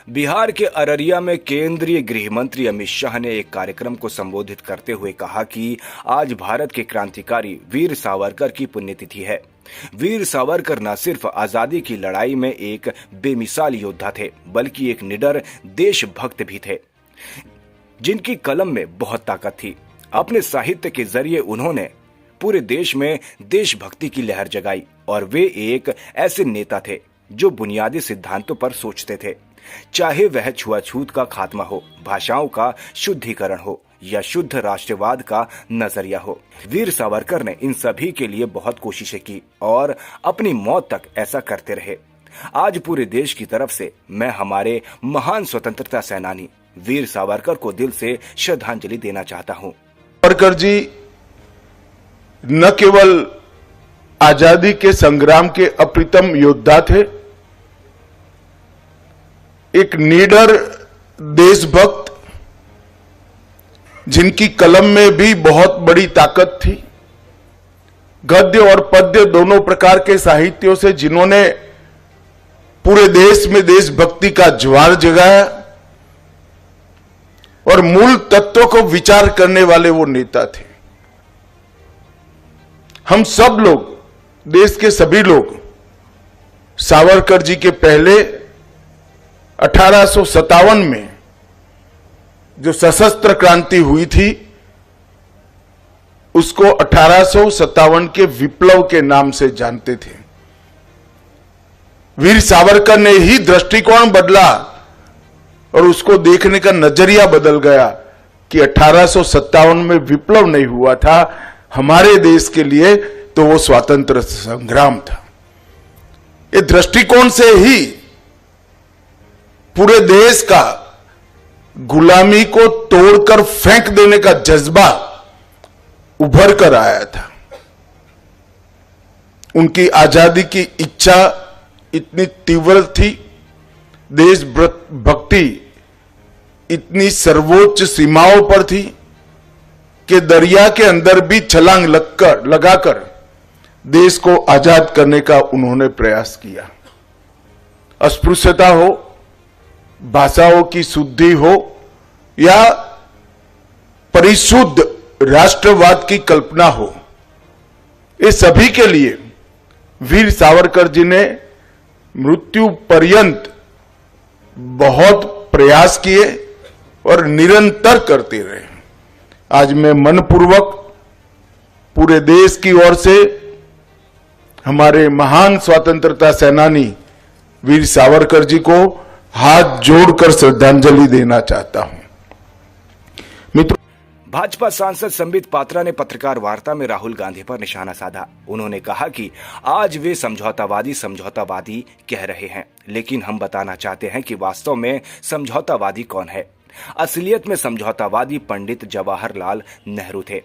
बिहार के अररिया में केंद्रीय गृह मंत्री अमित शाह ने एक कार्यक्रम को संबोधित करते हुए कहा कि आज भारत के क्रांतिकारी वीर सावरकर की पुण्यतिथि है। वीर सावरकर न सिर्फ आजादी की लड़ाई में एक बेमिसाल योद्धा थे, बल्कि एक निडर देशभक्त भी थे, जिनकी कलम में बहुत ताकत थी। अपने साहित्य के जरिए उन्होंने पूरे देश में देशभक्ति की लहर जगाई और वे एक ऐसे नेता थे जो बुनियादी सिद्धांतों पर सोचते थे, चाहे वह छुआछूत का खात्मा हो, भाषाओं का शुद्धिकरण हो या शुद्ध राष्ट्रवाद का नजरिया हो। वीर सावरकर ने इन सभी के लिए बहुत कोशिशें की और अपनी मौत तक ऐसा करते रहे। आज पूरे देश की तरफ से मैं हमारे महान स्वतंत्रता सेनानी वीर सावरकर को दिल से श्रद्धांजलि देना चाहता हूं। सावरकर जी न केवल आजादी के संग्राम के अप्रतिम योद्धा थे, एक निडर देशभक्त जिनकी कलम में भी बहुत बड़ी ताकत थी। गद्य और पद्य दोनों प्रकार के साहित्यों से जिन्होंने पूरे देश में देशभक्ति का ज्वार जगाया और मूल तत्वों को विचार करने वाले वो नेता थे। हम सब लोग, देश के सभी लोग, सावरकर जी के पहले 1857 में जो सशस्त्र क्रांति हुई थी उसको 1857 के विप्लव के नाम से जानते थे। वीर सावरकर ने ही दृष्टिकोण बदला और उसको देखने का नजरिया बदल गया कि 1857 में विप्लव नहीं हुआ था हमारे देश के लिए, तो वो स्वातंत्र संग्राम था। ये दृष्टिकोण से ही पूरे देश का गुलामी को तोड़कर फेंक देने का जज्बा उभर कर आया था। उनकी आजादी की इच्छा इतनी तीव्र थी, देशभक्ति इतनी सर्वोच्च सीमाओं पर थी कि दरिया के अंदर भी छलांग लगाकर देश को आजाद करने का उन्होंने प्रयास किया। अस्पृश्यता हो, भाषाओं की शुद्धि हो या परिशुद्ध राष्ट्रवाद की कल्पना हो, ये सभी के लिए वीर सावरकर जी ने मृत्यु पर्यंत बहुत प्रयास किए और निरंतर करते रहे। आज मैं मनपूर्वक पूरे देश की ओर से हमारे महान स्वतंत्रता सेनानी वीर सावरकर जी को हाथ जोड़कर श्रद्धांजलि देना चाहता हूं। मित्रों, भाजपा सांसद संबित पात्रा ने पत्रकार वार्ता में राहुल गांधी पर निशाना साधा। उन्होंने कहा कि आज वे समझौतावादी कह रहे हैं, लेकिन हम बताना चाहते हैं कि वास्तव में समझौतावादी कौन है। असलियत में समझौतावादी पंडित जवाहरलाल नेहरू थे।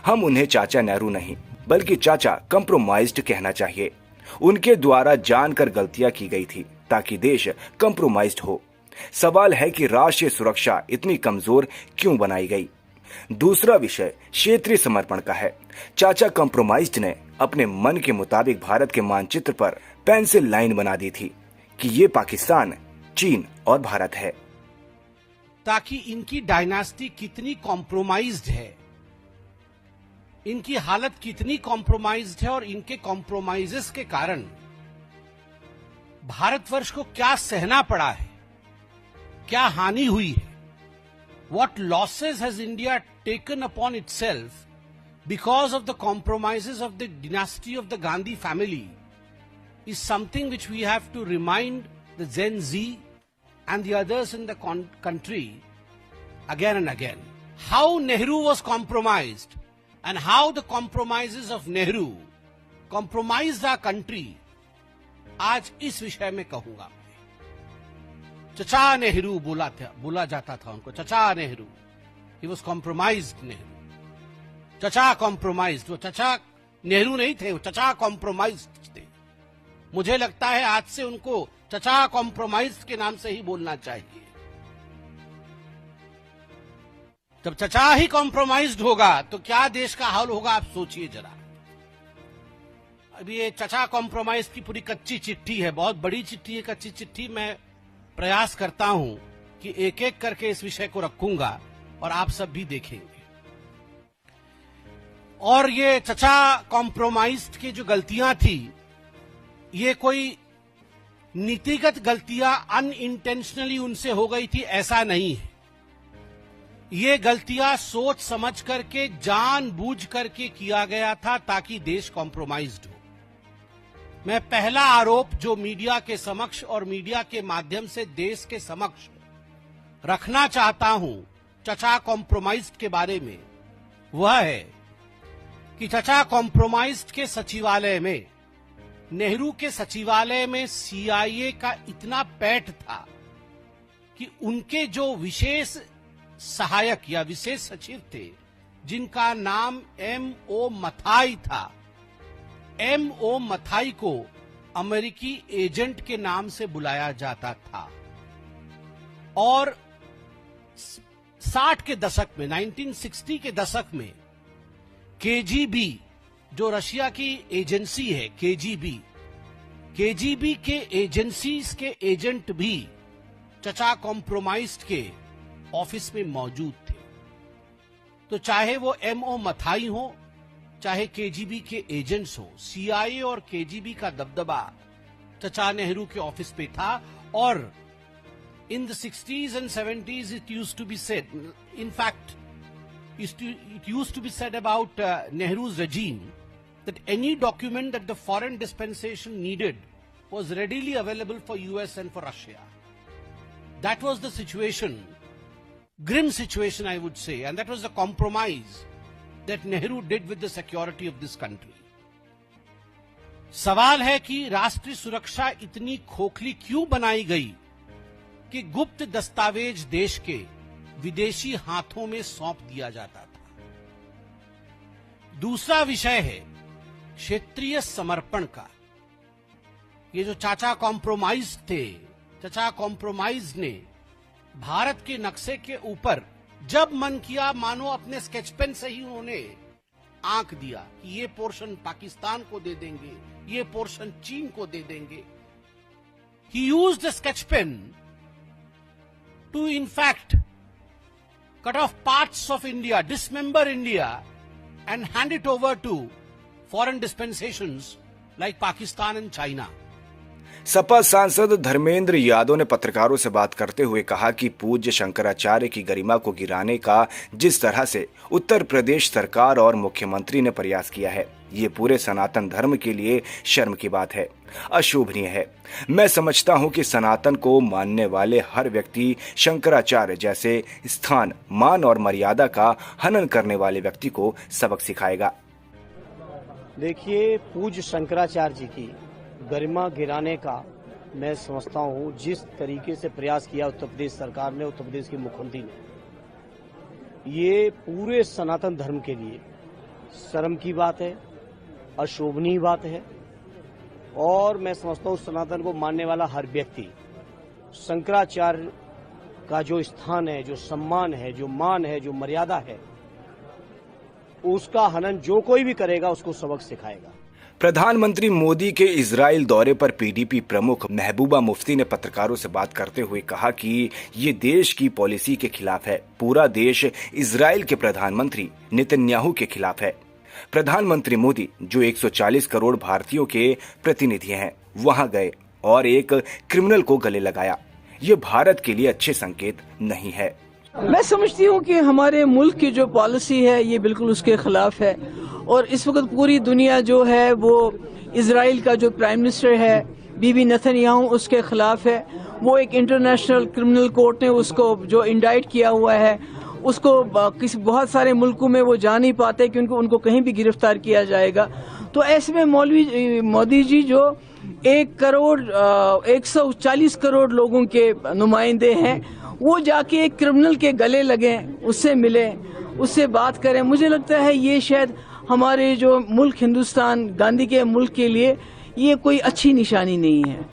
हम उन्हें चाचा नेहरू नहीं, बल्कि चाचा कंप्रोमाइज्ड कहना चाहिए। उनके द्वारा जानकर गलतियां की गई थी ताकि देश कंप्रोमाइज्ड हो। सवाल है कि राष्ट्रीय सुरक्षा इतनी कमजोर क्यों बनाई गई। दूसरा विषय क्षेत्रीय समर्पण का है। चाचा कंप्रोमाइज्ड ने अपने मन के मुताबिक भारत के मानचित्र पर पेंसिल लाइन बना दी थी कि ये पाकिस्तान, चीन और भारत है, ताकि इनकी डायनास्टी कितनी कॉम्प्रोमाइज्ड है, इनकी हालत कितनी कॉम्प्रोमाइज्ड है और इनके कॉम्प्रोमाइजेस के कारण भारतवर्ष को क्या सहना पड़ा है, क्या हानि हुई है। What losses has India taken upon itself because of the compromises of the dynasty of the Gandhi family is something which we have to remind the Gen Z and the others in the country again and again. How Nehru was compromised and how the compromises of Nehru compromised our country, आज इस विषय में कहूंगा। चचा नेहरू बोला जाता था उनको, चचा Nehru. He was compromised Nehru. चचा कॉम्प्रोमाइज्ड, वो चचा नेहरू नहीं थे, वो चचा कॉम्प्रोमाइज्ड थे। मुझे लगता है आज से उनको चचा कॉम्प्रोमाइज्ड के नाम से ही बोलना चाहिए। जब चचा ही कॉम्प्रोमाइज्ड होगा तो क्या देश का हाल होगा, आप सोचिए जरा। अभी ये चचा कॉम्प्रोमाइज की पूरी कच्ची चिट्ठी है, बहुत बड़ी चिट्ठी है, कच्ची चिट्ठी मैं प्रयास करता हूं कि एक एक करके इस विषय को रखूंगा और आप सब भी देखेंगे। और ये चचा कॉम्प्रोमाइज की जो गलतियां थी, ये कोई नीतिगत गलतियां अनइंटेंशनली उनसे हो गई थी, ऐसा नहीं है। ये गलतियां सोच समझ करके, जानबूझ करके किया गया था ताकि देश कॉम्प्रोमाइज्ड हो। मैं पहला आरोप जो मीडिया के समक्ष और मीडिया के माध्यम से देश के समक्ष रखना चाहता हूं चचा कॉम्प्रोमाइज्ड के बारे में, वह है कि चचा कॉम्प्रोमाइज्ड के सचिवालय में, नेहरू के सचिवालय में सीआईए का इतना पैठ था कि उनके जो विशेष सहायक या विशेष सचिव थे, जिनका नाम M.O. मथाई था, M.O. मथाई को अमेरिकी एजेंट के नाम से बुलाया जाता था। और 60 के दशक में, 1960 के दशक में KGB, जो रशिया की एजेंसी है, KGB के एजेंसीज के एजेंट भी चचा कॉम्प्रोमाइज्ड के ऑफिस में मौजूद थे। तो चाहे वो M.O. मथाई हो, चाहे KGB के एजेंट्स हो, CIA और KGB का दबदबा चचा नेहरू के ऑफिस पे था। और in the 60s and 70s it used to be said, in fact it used to be said about Nehru's regime that any document that the foreign dispensation needed was readily available for US and for Russia. That was the situation, grim situation I would say, and that was the compromise that Nehru did with the security of this country. सवाल है कि राष्ट्रीय सुरक्षा इतनी खोखली क्यों बनाई गई कि गुप्त दस्तावेज देश के विदेशी हाथों में सौंप दिया जाता था। दूसरा विषय है क्षेत्रीय समर्पण का। ये जो चाचा कॉम्प्रोमाइज थे, चाचा कॉम्प्रोमाइज ने भारत के नक्शे के ऊपर जब मन किया, मानो अपने स्केच पेन से ही उन्होंने आंक दिया कि ये पोर्शन पाकिस्तान को दे देंगे, ये पोर्शन चीन को दे देंगे। He used the sketch pen to in fact cut off parts of India, dismember India and hand it over to foreign dispensations like Pakistan and China. Sapa सांसद धर्मेंद्र यादव ने पत्रकारों से बात करते हुए कहा कि पूज्य शंकराचार्य की गरिमा को गिराने का जिस तरह से उत्तर प्रदेश सरकार और मुख्यमंत्री ने प्रयास किया है, ये पूरे सनातन धर्म के लिए शर्म की बात है, अशोभनीय है। मैं समझता हूं कि सनातन को मानने वाले हर व्यक्ति शंकराचार्य जैसे स्थान, मान और मर्यादा का हनन करने वाले व्यक्ति को सबक सिखाएगा। देखिए, पूज्य शंकराचार्य जी की गरिमा गिराने का मैं समझता हूं जिस तरीके से प्रयास किया उत्तर प्रदेश सरकार ने, उत्तर प्रदेश के मुख्यमंत्री ने, ये पूरे सनातन धर्म के लिए शर्म की बात है, अशोभनीय बात है। और मैं समझता हूं सनातन को मानने वाला हर व्यक्ति शंकराचार्य का जो स्थान है, जो सम्मान है, जो मान है, जो मर्यादा है, उसका हनन जो कोई भी करेगा उसको सबक सिखाएगा। प्रधानमंत्री मोदी के इजराइल दौरे पर पीडीपी प्रमुख महबूबा मुफ्ती ने पत्रकारों से बात करते हुए कहा कि ये देश की पॉलिसी के खिलाफ है। पूरा देश इजराइल के प्रधानमंत्री नेतन्याहू के खिलाफ है। प्रधानमंत्री मोदी, जो 140 करोड़ भारतीयों के प्रतिनिधि हैं, वहां गए और एक क्रिमिनल को गले लगाया। ये भारत के लिए अच्छे संकेत नहीं है। मैं समझती हूँ कि हमारे मुल्क की जो पॉलिसी है ये बिल्कुल उसके खिलाफ है। और इस वक्त पूरी दुनिया जो है वो इजराइल का जो प्राइम मिनिस्टर है बीबी नेतन्याहू, उसके खिलाफ है। वो एक इंटरनेशनल क्रिमिनल कोर्ट ने उसको जो इंडाइट किया हुआ है, उसको किसी बहुत सारे मुल्कों में वो जा नहीं पाते क्योंकि उनको कहीं भी गिरफ्तार किया जाएगा। तो ऐसे में मोदी जी जो 140 करोड़ लोगों के नुमाइंदे हैं, वो जाके एक क्रिमिनल के गले लगे, उससे मिले, उससे बात करें। मुझे लगता है ये शायद हमारे जो मुल्क हिंदुस्तान, गांधी के मुल्क के लिए ये कोई अच्छी निशानी नहीं है।